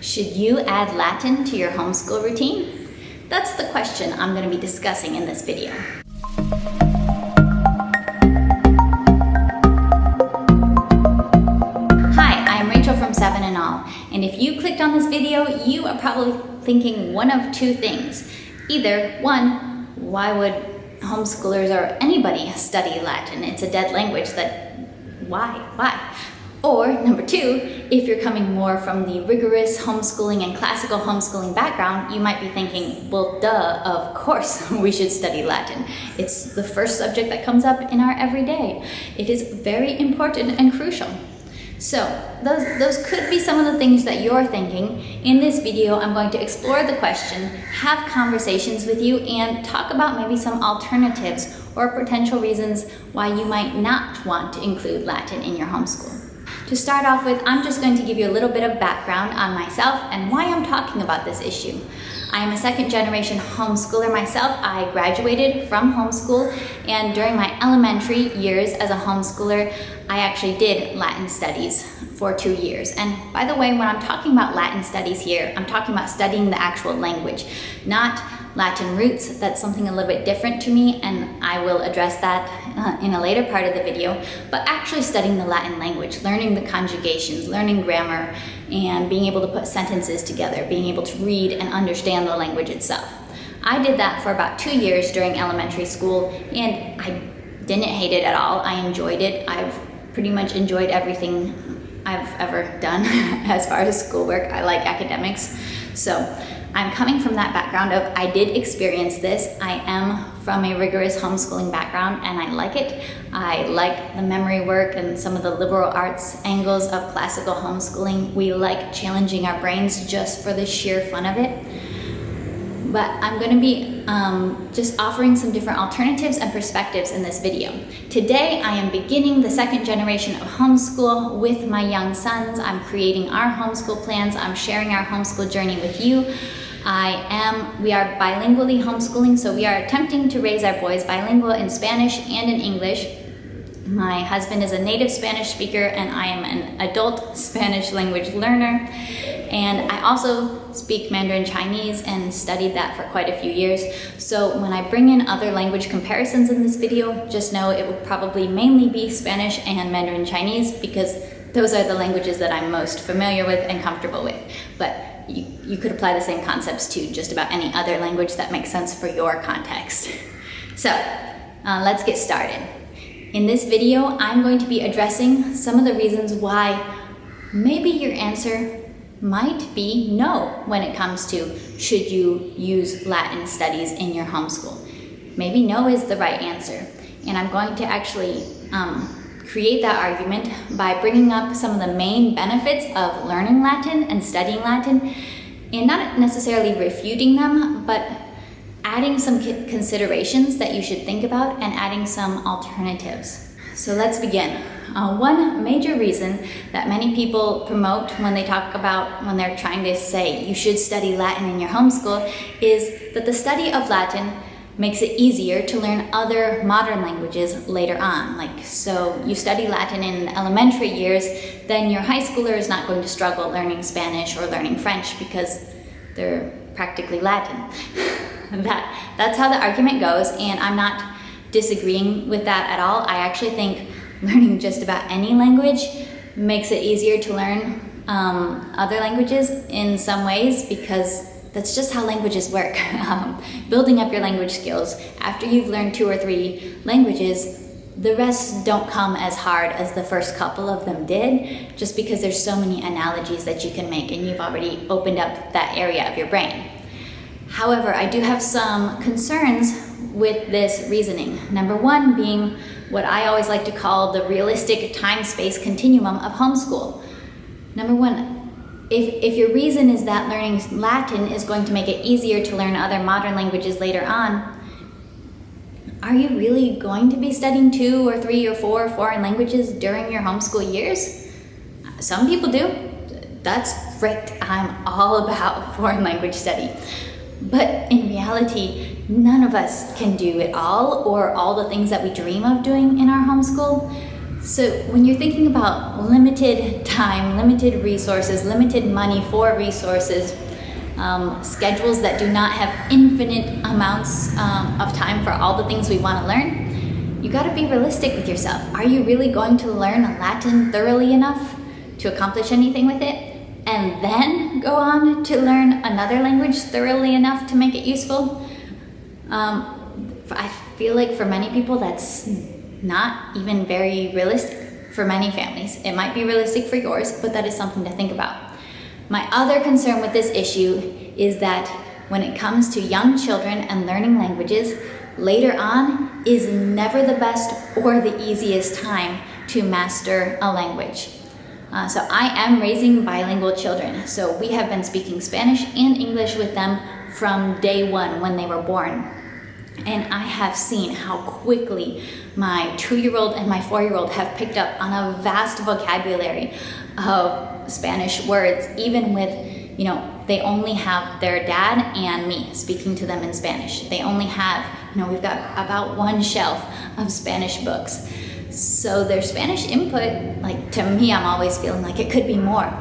Should you add Latin to your homeschool routine? That's the question I'm going to be discussing in this video. Hi, I'm Rachel from 7 and All, and if you clicked on this video, you are probably thinking one of two things. Either, one, why would homeschoolers or anybody study Latin? It's a dead language why? Or number two, if you're coming more from the rigorous homeschooling and classical homeschooling background, you might be thinking, well, duh, of course we should study Latin. It's the first subject that comes up in our everyday. It is very important and crucial. So those could be some of the things that you're thinking. In this video, I'm going to explore the question, have conversations with you, and talk about maybe some alternatives or potential reasons why you might not want to include Latin in your homeschool. To start off with, I'm just going to give you a little bit of background on myself and why I'm talking about this issue. I am a second-generation homeschooler myself. I graduated from homeschool, and during my elementary years as a homeschooler, I actually did Latin studies for 2 years. And by the way, when I'm talking about Latin studies here, I'm talking about studying the actual language, not Latin roots. That's something a little bit different to me, and I will address that in a later part of the video, but actually studying the Latin language, learning the conjugations, learning grammar, and being able to put sentences together, being able to read and understand the language itself. I did that for about 2 years during elementary school, and I didn't hate it at all. I enjoyed it. I've pretty much enjoyed everything I've ever done as far as schoolwork. I like academics. So I'm coming from that background of I did experience this. I am from a rigorous homeschooling background, and I like it. I like the memory work and some of the liberal arts angles of classical homeschooling. We like challenging our brains just for the sheer fun of it. But I'm going to be just offering some different alternatives and perspectives in this video. Today, I am beginning the second generation of homeschool with my young sons. I'm creating our homeschool plans. I'm sharing our homeschool journey with you. We are bilingually homeschooling, so we are attempting to raise our boys bilingual in Spanish and in English. My husband is a native Spanish speaker, and I am an adult Spanish language learner. And I also speak Mandarin Chinese and studied that for quite a few years. So when I bring in other language comparisons in this video, just know it will probably mainly be Spanish and Mandarin Chinese, because those are the languages that I'm most familiar with and comfortable with. But you could apply the same concepts to just about any other language that makes sense for your context. So let's get started. In this video, I'm going to be addressing some of the reasons why maybe your answer might be no when it comes to should you use Latin studies in your homeschool. Maybe no is the right answer. And I'm going to actually create that argument by bringing up some of the main benefits of learning Latin and studying Latin, and not necessarily refuting them, but adding some considerations that you should think about and adding some alternatives. So let's begin. One major reason that many people promote when they're trying to say you should study Latin in your homeschool is that the study of Latin makes it easier to learn other modern languages later on. So you study Latin in elementary years, then your high schooler is not going to struggle learning Spanish or learning French because they're practically Latin. That's how the argument goes, and I'm not disagreeing with that at all. I actually think learning just about any language makes it easier to learn other languages in some ways, because that's just how languages work. Building up your language skills, after you've learned 2 or 3 languages, the rest don't come as hard as the first couple of them did, just because there's so many analogies that you can make and you've already opened up that area of your brain. However, I do have some concerns with this reasoning. Number one being what I always like to call the realistic time-space continuum of homeschool. Number one, if your reason is that learning Latin is going to make it easier to learn other modern languages later on, are you really going to be studying 2 or 3 or 4 foreign languages during your homeschool years? Some people do. That's great. I'm all about foreign language study. But in reality, none of us can do it all, or all the things that we dream of doing in our homeschool. So when you're thinking about limited time, limited resources, limited money for resources, schedules that do not have infinite amounts of time for all the things we want to learn, you got to be realistic with yourself. Are you really going to learn Latin thoroughly enough to accomplish anything with it, and then go on to learn another language thoroughly enough to make it useful? I feel like for many people that's not even very realistic. For many families, it might be realistic for yours, but that is something to think about. My other concern with this issue is that when it comes to young children and learning languages, later on is never the best or the easiest time to master a language. So I am raising bilingual children, so we have been speaking Spanish and English with them from day one when they were born. And I have seen how quickly my 2-year-old and my 4-year-old have picked up on a vast vocabulary of Spanish words, even with, they only have their dad and me speaking to them in Spanish. They only have, we've got about one shelf of Spanish books. So their Spanish input, like to me, I'm always feeling like it could be more.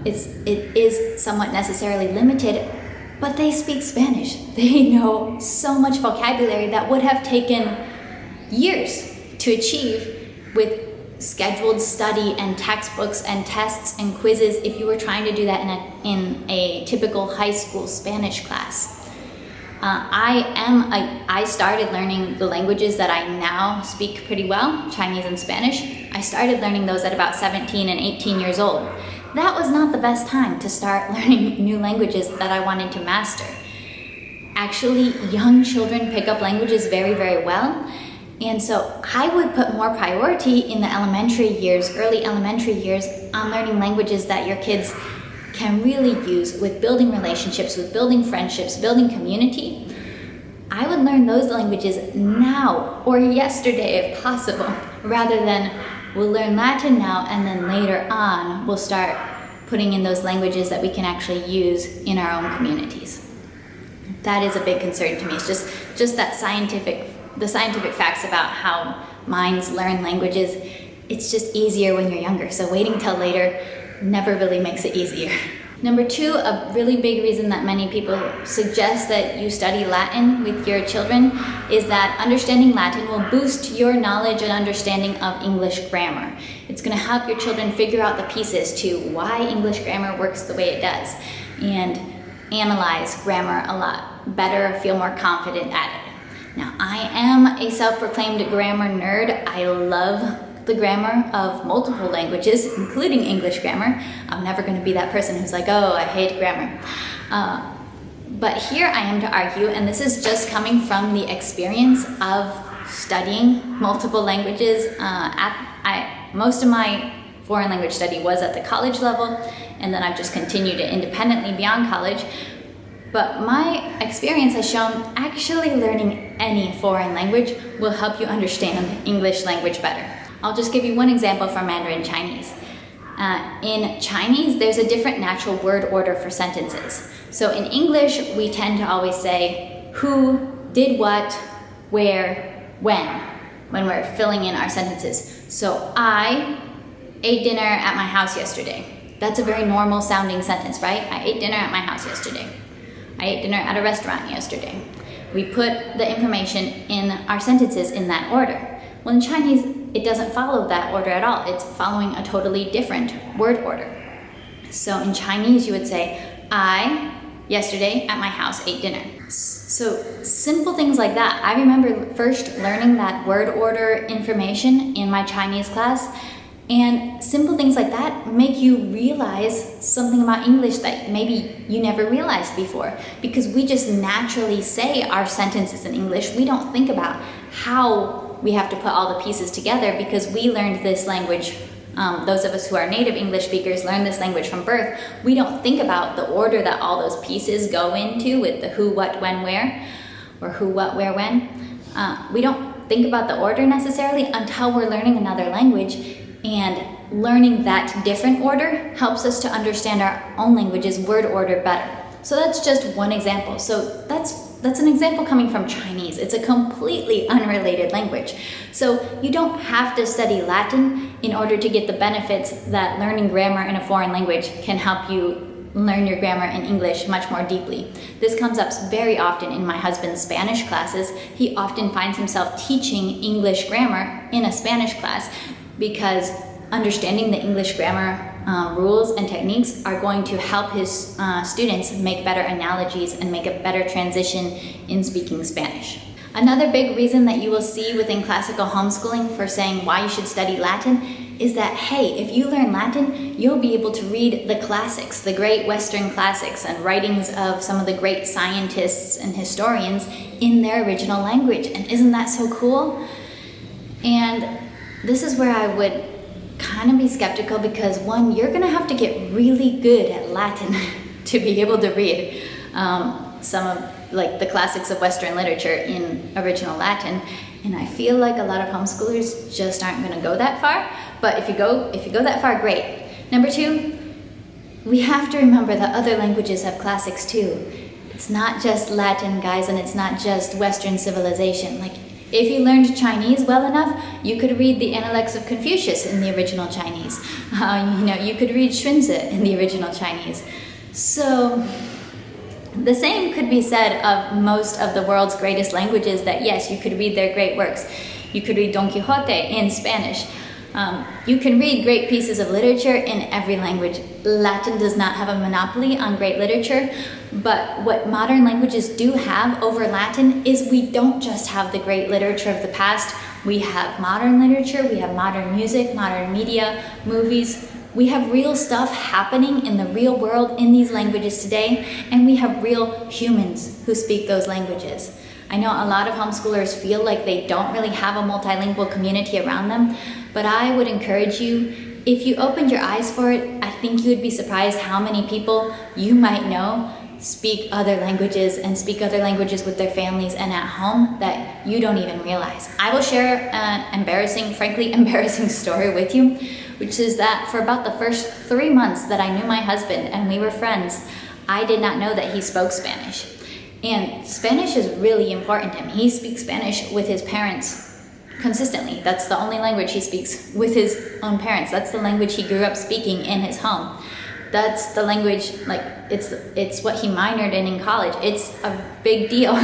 It is somewhat necessarily limited, but they speak Spanish. They know so much vocabulary that would have taken years to achieve with scheduled study and textbooks and tests and quizzes if you were trying to do that in a typical high school Spanish class. I started learning the languages that I now speak pretty well, Chinese and Spanish. I started learning those at about 17 and 18 years old. That was not the best time to start learning new languages that I wanted to master. Actually, young children pick up languages very, very well. And so I would put more priority in the elementary years, early elementary years, on learning languages that your kids can really use with building relationships, with building friendships, building community. I would learn those languages now or yesterday if possible, rather than we'll learn Latin now and then later on we'll start putting in those languages that we can actually use in our own communities. That is a big concern to me. It's just that the scientific facts about how minds learn languages. It's just easier when you're younger. So waiting till later never really makes it easier. Number 2, a really big reason that many people suggest that you study Latin with your children is that understanding Latin will boost your knowledge and understanding of English grammar. It's going to help your children figure out the pieces to why English grammar works the way it does and analyze grammar a lot better, feel more confident at it. Now, I am a self-proclaimed grammar nerd. I love the grammar of multiple languages, including English grammar. I'm never going to be that person who's like, oh, I hate grammar. But here I am to argue, and this is just coming from the experience of studying multiple languages. Most of my foreign language study was at the college level, and then I've just continued it independently beyond college. But my experience has shown actually learning any foreign language will help you understand English language better. I'll just give you one example from Mandarin Chinese. In Chinese, there's a different natural word order for sentences. So in English, we tend to always say who, did what, where, when we're filling in our sentences. So I ate dinner at my house yesterday. That's a very normal sounding sentence, right? I ate dinner at my house yesterday. I ate dinner at a restaurant yesterday. We put the information in our sentences in that order. Well, in Chinese, it doesn't follow that order at all. It's following a totally different word order. So in Chinese, you would say, I, yesterday, at my house, ate dinner. So simple things like that. I remember first learning that word order information in my Chinese class, and simple things like that make you realize something about English that maybe you never realized before, because we just naturally say our sentences in English. We don't think about how we have to put all the pieces together because we learned this language. Those of us who are native English speakers learn this language from birth. We don't think about the order that all those pieces go into with the who, what, when, where, or who, what, where, when. We don't think about the order necessarily until we're learning another language, and learning that different order helps us to understand our own language's word order better. So that's just one example. So that's an example coming from Chinese. It's a completely unrelated language. So you don't have to study Latin in order to get the benefits that learning grammar in a foreign language can help you learn your grammar in English much more deeply. This comes up very often in my husband's Spanish classes. He often finds himself teaching English grammar in a Spanish class because understanding the English grammar rules and techniques are going to help his students make better analogies and make a better transition in speaking Spanish. Another big reason that you will see within classical homeschooling for saying why you should study Latin is that, hey, if you learn Latin, you'll be able to read the classics, the great Western classics and writings of some of the great scientists and historians in their original language. And isn't that so cool? And this is where I would kind of be skeptical because, one, you're going to have to get really good at Latin to be able to read some of like the classics of Western literature in original Latin. And I feel like a lot of homeschoolers just aren't going to go that far. But if you go that far, great. Number two, we have to remember that other languages have classics too. It's not just Latin, guys, and it's not just Western civilization. Like, if you learned Chinese well enough, you could read the Analects of Confucius in the original Chinese. You could read Xunzi in the original Chinese. So the same could be said of most of the world's greatest languages, that yes, you could read their great works. You could read Don Quixote in Spanish. You can read great pieces of literature in every language. Latin does not have a monopoly on great literature, but what modern languages do have over Latin is we don't just have the great literature of the past. We have modern literature, we have modern music, modern media, movies. We have real stuff happening in the real world in these languages today, and we have real humans who speak those languages. I know a lot of homeschoolers feel like they don't really have a multilingual community around them, but I would encourage you, if you opened your eyes for it, I think you would be surprised how many people you might know speak other languages and speak other languages with their families and at home that you don't even realize. I will share an frankly embarrassing story with you, which is that for about the first 3 months that I knew my husband and we were friends, I did not know that he spoke Spanish. And Spanish is really important to him. He speaks Spanish with his parents consistently. That's the only language he speaks with his own parents. That's the language he grew up speaking in his home. That's the language, like, it's what he minored in college. It's a big deal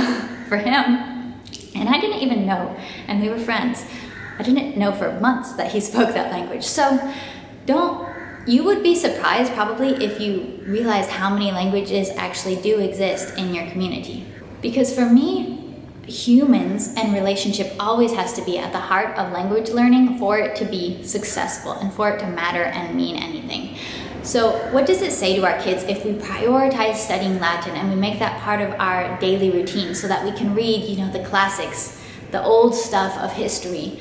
for him. And I didn't even know, and we were friends. I didn't know for months that he spoke that language. So you would be surprised probably if you realized how many languages actually do exist in your community. Because for me, humans and relationship always has to be at the heart of language learning for it to be successful and for it to matter and mean anything. So what does it say to our kids if we prioritize studying Latin and we make that part of our daily routine so that we can read, the classics, the old stuff of history,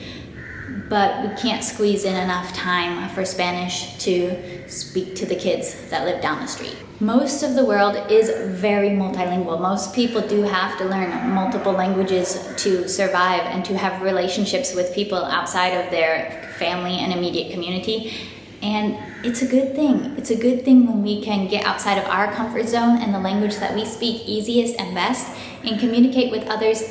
but we can't squeeze in enough time for Spanish to speak to the kids that live down the street? Most of the world is very multilingual. Most people do have to learn multiple languages to survive and to have relationships with people outside of their family and immediate community. And it's a good thing. It's a good thing when we can get outside of our comfort zone and the language that we speak easiest and best and communicate with others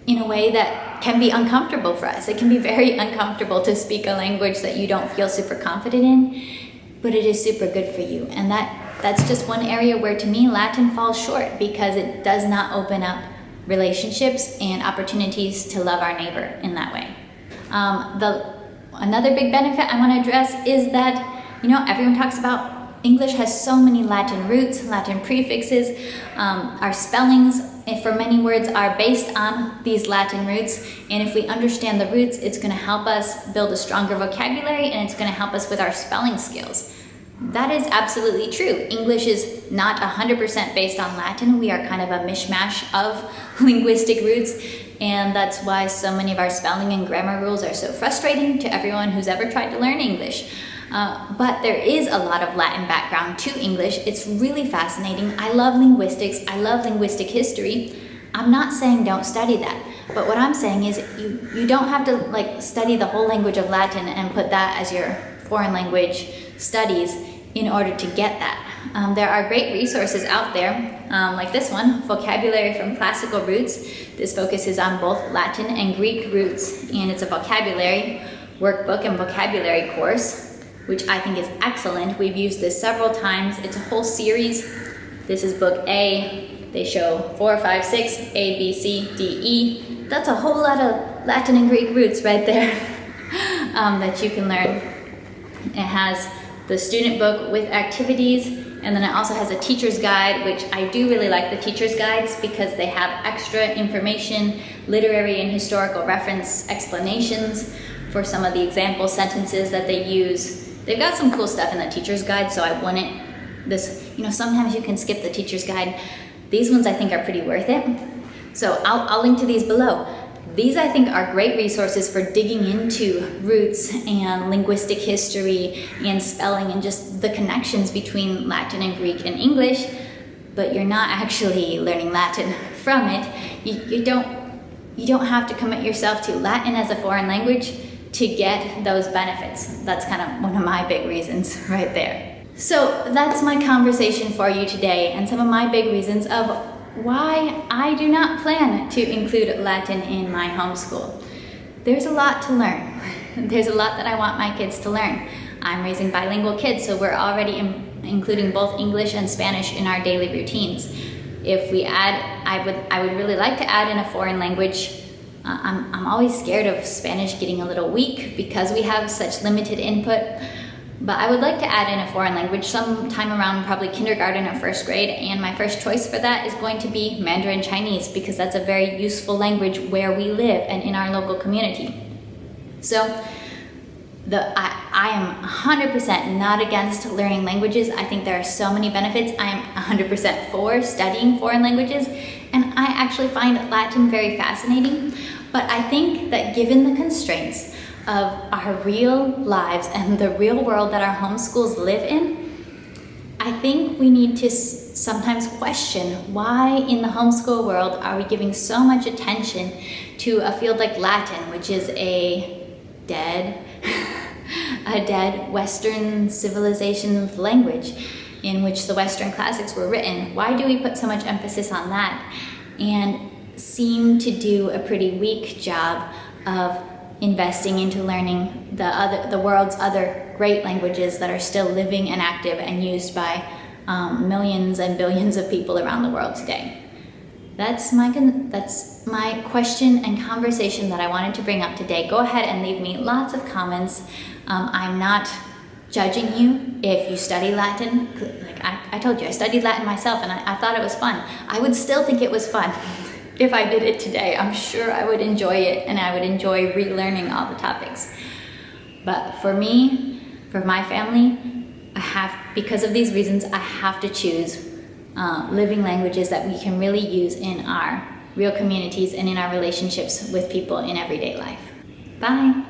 in a way that can be uncomfortable for us. It can be very uncomfortable to speak a language that you don't feel super confident in, but it is super good for you. And that's just one area where, to me, Latin falls short because it does not open up relationships and opportunities to love our neighbor in that way. Another big benefit I want to address is that, everyone talks about English has so many Latin roots, Latin prefixes. Our spellings for many words are based on these Latin roots. And if we understand the roots, it's going to help us build a stronger vocabulary and it's going to help us with our spelling skills. That is absolutely true. English is not 100% based on Latin. We are kind of a mishmash of linguistic roots. And that's why so many of our spelling and grammar rules are so frustrating to everyone who's ever tried to learn English. But there is a lot of Latin background to English. It's really fascinating. I love linguistics. I love linguistic history. I'm not saying don't study that. But what I'm saying is you don't have to study the whole language of Latin and put that as your foreign language studies in order to get that. There are great resources out there, like this one, Vocabulary from Classical Roots. This focuses on both Latin and Greek roots, and it's a vocabulary workbook and vocabulary course, which I think is excellent. We've used this several times. It's a whole series. This is book A. They show 4, 5, 6, A, B, C, D, E. That's a whole lot of Latin and Greek roots right there that you can learn. It has the student book with activities, and then it also has a teacher's guide, which I do really like the teacher's guides because they have extra information, literary and historical reference explanations for some of the example sentences that they use. They've got some cool stuff in the teacher's guide, so I wouldn't, sometimes you can skip the teacher's guide. These ones I think are pretty worth it. So I'll link to these below. These I think are great resources for digging into roots and linguistic history and spelling and just the connections between Latin and Greek and English, but you're not actually learning Latin from it. You don't have to commit yourself to Latin as a foreign language to get those benefits. That's kind of one of my big reasons right there. So that's my conversation for you today and some of my big reasons of why I do not plan to include Latin in my homeschool. There's a lot to learn. There's a lot that I want my kids to learn. I'm raising bilingual kids, so we're already including both English and Spanish in our daily routines. If we add, I would really like to add in a foreign language. I'm always scared of Spanish getting a little weak because we have such limited input. But I would like to add in a foreign language sometime around probably kindergarten or first grade, and my first choice for that is going to be Mandarin Chinese because that's a very useful language where we live and in our local community. So I am 100% not against learning languages. I think there are so many benefits. I am 100% for studying foreign languages, and I actually find Latin very fascinating. But I think that given the constraints of our real lives and the real world that our homeschools live in, I think we need to sometimes question why in the homeschool world are we giving so much attention to a field like Latin, which is a dead Western civilization language in which the Western classics were written. Why do we put so much emphasis on that and seem to do a pretty weak job of investing into learning the world's other great languages that are still living and active and used by millions and billions of people around the world today? That's my question and conversation that I wanted to bring up today. Go ahead and leave me lots of comments. I'm not judging you if you study Latin. Like I told you, I studied Latin myself and I thought it was fun. I would still think it was fun. If I did it today, I'm sure I would enjoy it and I would enjoy relearning all the topics. But for me, for my family, because of these reasons, I have to choose living languages that we can really use in our real communities and in our relationships with people in everyday life. Bye.